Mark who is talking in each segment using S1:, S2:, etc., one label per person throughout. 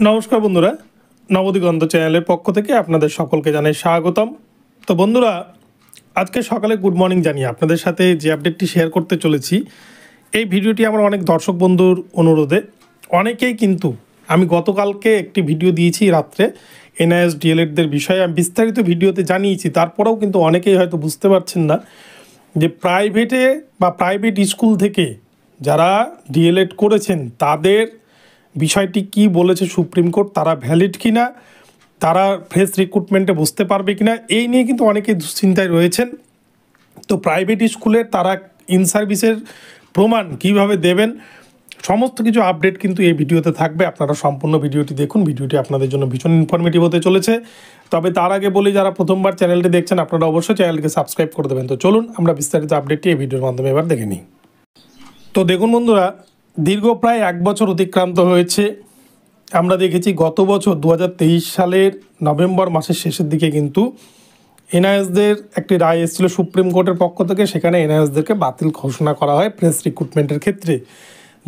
S1: নমস্কার বন্ধুরা, নবদিগন্ত চ্যানেলের পক্ষ থেকে আপনাদের সকলকে জানাই স্বাগতম। তো বন্ধুরা, আজকে সকালে গুড মর্নিং জানিয়ে আপনাদের সাথে যে আপডেটটি শেয়ার করতে চলেছি, এই ভিডিওটি আমার অনেক দর্শক বন্ধুর অনুরোধে অনেকেই কিন্তু আমি গতকালকে একটি ভিডিও দিয়েছি রাত্রে এনআইএস ডিএলএডদের বিষয়ে আমি বিস্তারিত ভিডিওতে জানিয়েছি। তারপরেও কিন্তু অনেকেই হয়তো বুঝতে পারছেন না যে প্রাইভেটে বা প্রাইভেট স্কুল থেকে যারা ডিএলএড করেছেন তাদের বিষয়টি কি বলেছে সুপ্রিম কোর্ট, তারা ভ্যালিড কিনা, তারা ফ্রেশ রিক্রুটমেন্টে বসতে পারবে কিনা, এই নিয়ে কিন্তু অনেকেই দুশ্চিন্তায় রয়েছেন। তো প্রাইভেট স্কুলের তারা ইন সার্ভিসের প্রমাণ কিভাবে দেবেন, সমস্ত কিছু আপডেট কিন্তু এই ভিডিওতে থাকবে। আপনারা সম্পূর্ণ ভিডিওটি দেখুন, ভিডিওটি আপনাদের জন্য ভীষণ ইনফরমেটিভ হতে চলেছে। তবে তার আগে বলি, যারা প্রথমবার চ্যানেলটি দেখছেন আপনারা অবশ্যই চ্যানেলটিকে সাবস্ক্রাইব করে দেবেন। তো চলুন আমরা বিস্তারিত আপডেটটি এই ভিডিওর মাধ্যমে এবার দেখে নিই। তো দেখুন বন্ধুরা, দীর্ঘ প্রায় 1 বছর অতিক্রান্ত হয়েছে। আমরা দেখেছি গত বছর 2023 সালের নভেম্বর মাসের শেষের দিকে কিন্তু এনআইএসদের একটি রায় এসেছিল সুপ্রিম কোর্টের পক্ষ থেকে। সেখানে এনআইএসদেরকে বাতিল ঘোষণা করা হয় প্রেস রিক্রুটমেন্টের ক্ষেত্রে,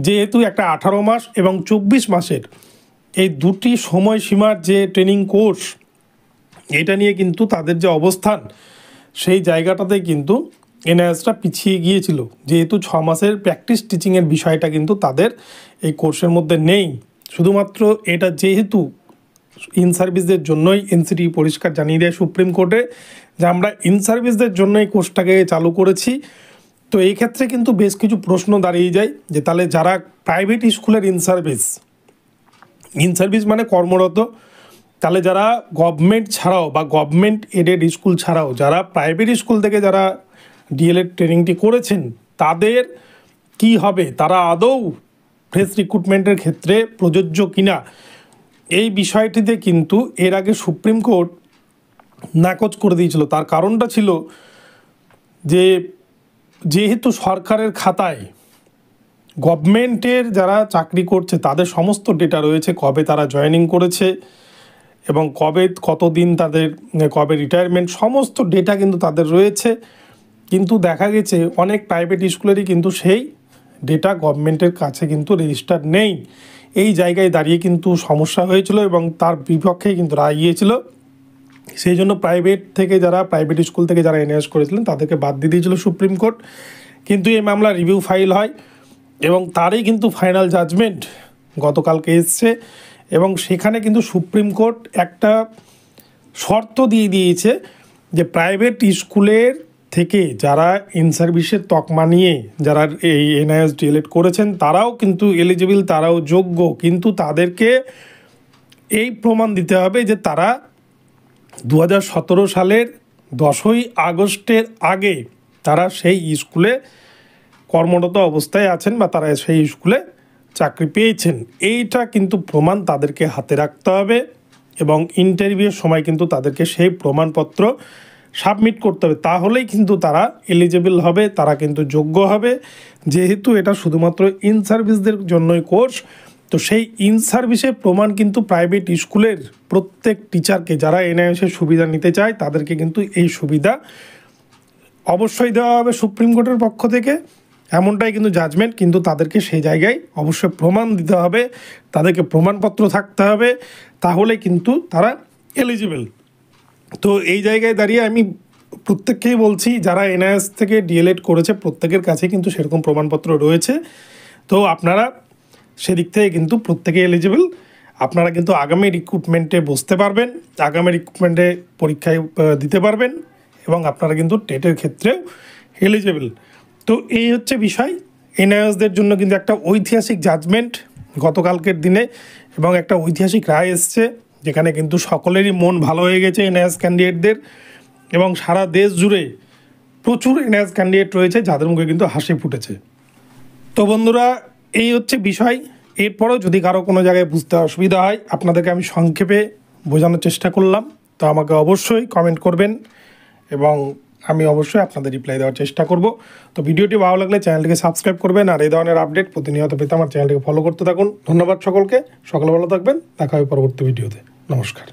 S1: যেহেতু একটা 18 মাস এবং 24 মাসের এই দুটি সময়সীমার যে ট্রেনিং কোর্স, এটা নিয়ে কিন্তু তাদের যে অবস্থান, সেই জায়গাটাতে কিন্তু এনআইএসটা পিছিয়ে গিয়েছিল। যেহেতু 6 মাসের প্র্যাকটিস টিচিংয়ের বিষয়টা কিন্তু তাদের এই কোর্সের মধ্যে নেই। শুধুমাত্র এটা যেহেতু ইন সার্ভিসদের জন্যই এনসিটি পরিষ্কার জানিয়ে দেয় সুপ্রিম কোর্টে যে আমরা ইন সার্ভিসদের জন্য এই কোর্সটাকে চালু করেছি। তো এই ক্ষেত্রে কিন্তু বেশ কিছু প্রশ্ন দাঁড়িয়ে যায় যে তাহলে যারা প্রাইভেট স্কুলের ইন সার্ভিস মানে কর্মরত, তাহলে যারা গভর্নমেন্ট ছাড়াও বা গভর্নমেন্ট এডেড স্কুল ছাড়াও যারা প্রাইভেট স্কুল থেকে যারা ডিএলএড ট্রেনিংটি করেছেন তাদের কি হবে, তারা আদৌ ফ্রেশ রিক্রুটমেন্টের ক্ষেত্রে প্রযোজ্য কিনা, এই বিষয়টিতে কিন্তু এর আগে সুপ্রিম কোর্ট নাকচ করে দিয়েছিল। তার কারণটা ছিল যে যেহেতু সরকারের খাতায় গভর্নমেন্টের যারা চাকরি করছে তাদের সমস্ত ডেটা রয়েছে, কবে তারা জয়েনিং করেছে এবং কতদিন তাদের কবে রিটায়ারমেন্ট, সমস্ত ডেটা কিন্তু তাদের রয়েছে। কিন্তু দেখা গেছে অনেক প্রাইভেট স্কুলেরই কিন্তু সেই ডেটা গভর্নমেন্টের কাছে কিন্তু রেজিস্টার নেই। এই জায়গায় দাঁড়িয়ে কিন্তু সমস্যা হয়েছিল এবং তার বিপক্ষে কিন্তু রায় গিয়েছিল। সেই জন্য প্রাইভেট স্কুল থেকে যারা এনআইএস করেছিলেন তাদেরকে বাদ দিয়ে দিয়েছিল সুপ্রিম কোর্ট। কিন্তু এই মামলা রিভিউ ফাইল হয় এবং তারই কিন্তু ফাইনাল জাজমেন্ট গতকালকে এসছে এবং সেখানে কিন্তু সুপ্রিম কোর্ট একটা শর্ত দিয়ে দিয়েছে যে প্রাইভেট স্কুলের থেকে যারা ইন সার্ভিসের তকমা নিয়ে যারা এই এনআইএস ডিএলএড করেছেন তারাও কিন্তু এলিজিবল, তারাও যোগ্য, কিন্তু তাদেরকে এই প্রমাণ দিতে হবে যে তারা 2017 সালের 10ই আগস্টের আগে তারা সেই স্কুলে কর্মরত অবস্থায় আছেন বা তারা সেই স্কুলে চাকরি পেয়েছেন। এইটা কিন্তু প্রমাণ তাদেরকে হাতে রাখতে হবে এবং ইন্টারভিউয়ের সময় কিন্তু তাদেরকে সেই প্রমাণপত্র সাবমিট করতে হবে। তাহলেই কিন্তু তারা এলিজিবল হবে, তারা কিন্তু যোগ্য হবে। যেহেতু এটা শুধুমাত্র ইন সার্ভিসদের জন্যই কোর্স, তো সেই ইন সার্ভিসের প্রমাণ কিন্তু প্রাইভেট স্কুলের প্রত্যেক টিচারকে যারা এনআইএসের সুবিধা নিতে চায় তাদেরকে কিন্তু এই সুবিধা অবশ্যই দেওয়া হবে সুপ্রিম কোর্টের পক্ষ থেকে, এমনটাই কিন্তু জাজমেন্ট। কিন্তু তাদেরকে সেই জায়গায় অবশ্যই প্রমাণ দিতে হবে, তাদেরকে প্রমাণপত্র থাকতে হবে, তাহলে কিন্তু তারা এলিজিবল। তো এই জায়গায় দাঁড়িয়ে আমি প্রত্যেককেই বলছি যারা এনআইএস থেকে ডিএলএড করেছে প্রত্যেকের কাছে কিন্তু সেরকম প্রমাণপত্র রয়েছে। তো আপনারা সেদিক থেকে কিন্তু প্রত্যেকে এলিজিবল, আপনারা কিন্তু আগামী রিক্রুটমেন্টে বসতে পারবেন, আগামী রিক্রুটমেন্টে পরীক্ষায় দিতে পারবেন এবং আপনারা কিন্তু টেটের ক্ষেত্রেও এলিজিবল। তো এই হচ্ছে বিষয়। এনআইএসদের জন্য কিন্তু একটা ঐতিহাসিক জাজমেন্ট গতকালকের দিনে এবং একটা ঐতিহাসিক রায় এসছে, যেখানে কিন্তু সকলেরই মন ভালো হয়ে গেছে এনআইএস ক্যান্ডিডেটদের এবং সারা দেশ জুড়ে প্রচুর এনআইএস ক্যান্ডিডেট রয়েছে যাদের মুখে কিন্তু হাসি ফুটেছে। তো বন্ধুরা, এই হচ্ছে বিষয়। এরপরেও যদি কারো কোনো জায়গায় বুঝতে অসুবিধা হয় আপনাদেরকে আমি সংক্ষেপে বোঝানোর চেষ্টা করলাম, তো আমাকে অবশ্যই কমেন্ট করবেন এবং আমি অবশ্যই আপনাদের রিপ্লাই দেওয়ার চেষ্টা করব। তো ভিডিওটি ভালো লাগলে চ্যানেলটিকে সাবস্ক্রাইব করবেন আর এই ধরনের আপডেট প্রতিনিয়ত পেতে আমার চ্যানেলটিকে ফলো করতে থাকুন। ধন্যবাদ সকলকে, সকলে ভালো থাকবেন, দেখা হবে পরবর্তী ভিডিওতে। নমস্কার।